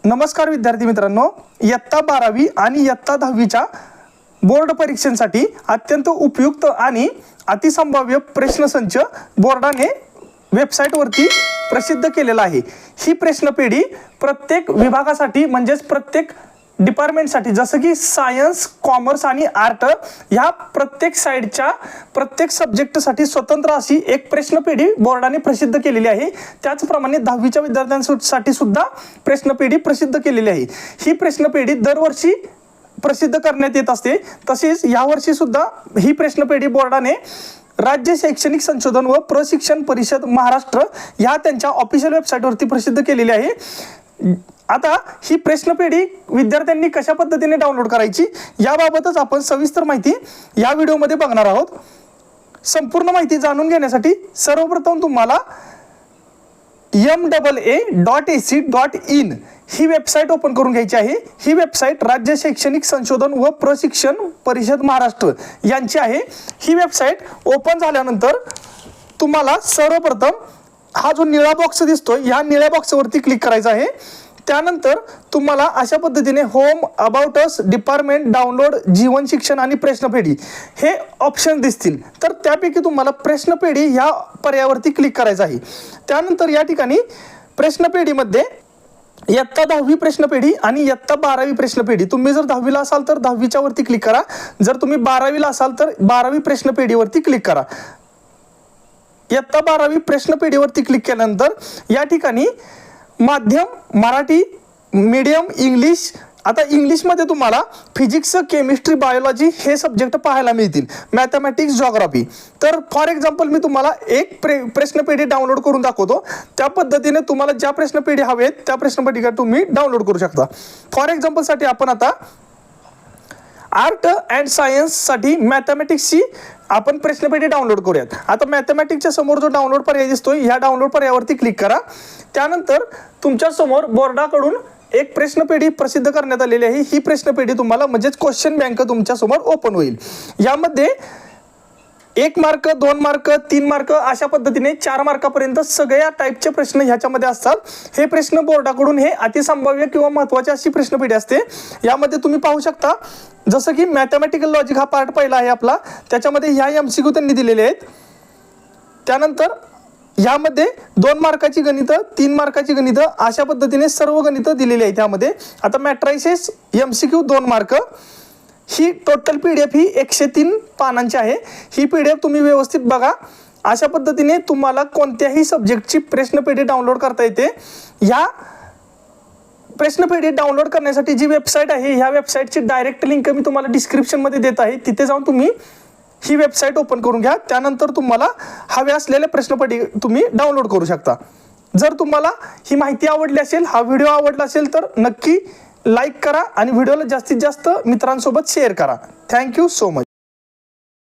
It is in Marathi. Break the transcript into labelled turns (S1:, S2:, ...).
S1: नमस्कार विद्यार्थी मित्रांनो, इयत्ता 12वी आणि इयत्ता 10वीच्या बोर्ड परीक्षेसाठी अत्यंत उपयुक्त आणि अतिसंभाव्य प्रश्नसंच बोर्डाने वेबसाईटवरती प्रसिद्ध केलेला आहे। ही प्रश्नपेढी प्रत्येक विभागासाठी म्हणजेच प्रत्येक डिपार्टमेंटसाठी जसं की सायन्स, कॉमर्स आणि आर्ट ह्या प्रत्येक साइडच्या प्रत्येक सब्जेक्टसाठी स्वतंत्र अशी एक प्रश्नपेढी बोर्डाने प्रसिद्ध केलेली आहे। त्याचप्रमाणे 10वीच्या विद्यार्थ्यांसाठी सुद्धा प्रश्नपेढी प्रसिद्ध केलेली आहे। ही प्रश्नपेढी दरवर्षी प्रसिद्ध करण्यात येत असते। तसेच यावर्षी सुद्धा ही प्रश्नपेढी बोर्डाने राज्य शैक्षणिक संशोधन व प्रशिक्षण परिषद महाराष्ट्र या त्यांच्या ऑफिशियल वेबसाईटवरती प्रसिद्ध केलेली आहे। आता ही प्रश्नपेढी विद्यार्थ्यांनी कशा पद्धतीने डाउनलोड करायची याबाबतच आपण सविस्तर माहिती या व्हिडिओमध्ये बघणार आहोत। संपूर्ण माहिती जाणून घेण्यासाठी सर्वप्रथम तुम्हाला MAA.ac.in ही वेबसाईट ओपन करून घ्यायची आहे। ही वेबसाईट राज्य शैक्षणिक संशोधन व प्रशिक्षण परिषद महाराष्ट्र यांची आहे। ही वेबसाईट ओपन झाल्यानंतर तुम्हाला सर्वप्रथम हा जो निळा बॉक्स दिसतोय या निळ्या बॉक्सवरती क्लिक करायचं आहे। त्यानंतर तुम्हाला अशा पद्धतीने home, about us, department, download, जीवन शिक्षण आणि प्रश्नपेढी हे ऑप्शन दिसतील। तर त्यापैकी तुम्हाला प्रश्नपेढी ह्या पर्यायावरती क्लिक करायचं आहे। त्यानंतर या ठिकाणी प्रश्नपेढीमध्ये इयत्ता 10वी प्रश्नपेढी आणि इयत्ता 12वी प्रश्नपेढी, तुम्ही जर 10वीला असाल तर 10वीच्या वरती क्लिक करा, जर तुम्ही 12वीला असाल तर 12वी प्रश्नपेढीवरती क्लिक करा। इयत्ता 12वी प्रश्नपेढीवरती क्लिक केल्यानंतर या ठिकाणी माध्यम मराठी, मीडियम इंग्लिश, आता इंग्लिशमध्ये तुम्हाला फिजिक्स, केमिस्ट्री, बायोलॉजी हे सब्जेक्ट पाहायला मिळतील, मॅथमॅटिक्स, जिओग्राफी। तर फॉर एक्झाम्पल मी तुम्हाला एक प्रश्नपेढी डाउनलोड करून दाखवतो। त्या पद्धतीने तुम्हाला ज्या प्रश्नपेढी हवे आहेत त्या प्रश्नपेढी तुम्ही डाउनलोड करू शकता। फॉर एक्झाम्पलसाठी आपण आता आर्ट अँड सायन्ससाठी मॅथमॅटिक्सची आपण प्रश्नपेढी डाउनलोड करूयात। आता मॅथमॅटिक्सच्या समोर जो डाउनलोड पर्याय दिसतोय ह्या डाउनलोड पर्यायावरती क्लिक करा। त्यानंतर तुमच्या समोर बोर्डाकडून एक प्रश्नपेढी प्रसिद्ध करण्यात आलेली आहे। ही प्रश्नपेढी तुम्हाला म्हणजेच क्वेश्चन बँक तुमच्या समोर ओपन होईल। यामध्ये 1 मार्क, 2 मार्क, 3 मार्क अशा पद्धतीने 4 मार्कापर्यंत सगळ्या टाईपचे प्रश्न ह्याच्यामध्ये असतात। हे प्रश्न बोर्डाकडून हे अतिसंभाव्य किंवा महत्त्वाची अशी प्रश्नपेढी असते। यामध्ये तुम्ही पाहू शकता जसं की मॅथमॅटिकल लॉजिक हा पार्ट पहिला आहे आपला, त्याच्यामध्ये ह्या MCQ त्यांनी दिलेले आहेत। त्यानंतर यामध्ये 2 मार्काची गणितं, 3 मार्काची गणितं अशा पद्धतीने सर्व गणितं दिलेली आहेत त्यामध्ये। आता मॅट्रायसिस MCQ 2 मार्क, ही टोटल PDF ही 103 पानांची आहे। ही PDF तुम्ही व्यवस्थित बघा। अशा पद्धतीने तुम्हाला कोणत्याही सब्जेक्टची प्रश्नपेढी डाउनलोड करता येते। या प्रश्नपेढी डाउनलोड करण्यासाठी जी वेबसाईट आहे ह्या वेबसाईटची डायरेक्ट लिंक मी तुम्हाला डिस्क्रिप्शनमध्ये देत आहे, तिथे जाऊन तुम्ही ही वेबसाईट ओपन करून घ्या। त्यानंतर तुम्हाला हवे असलेले प्रश्नपेढी तुम्ही डाउनलोड करू शकता। जर तुम्हाला ही माहिती आवडली असेल, हा व्हिडिओ आवडला असेल तर नक्की लाईक करा आणि व्हिडिओला जास्तीत जास्त मित्रांसोबत शेअर करा। Thank you so much.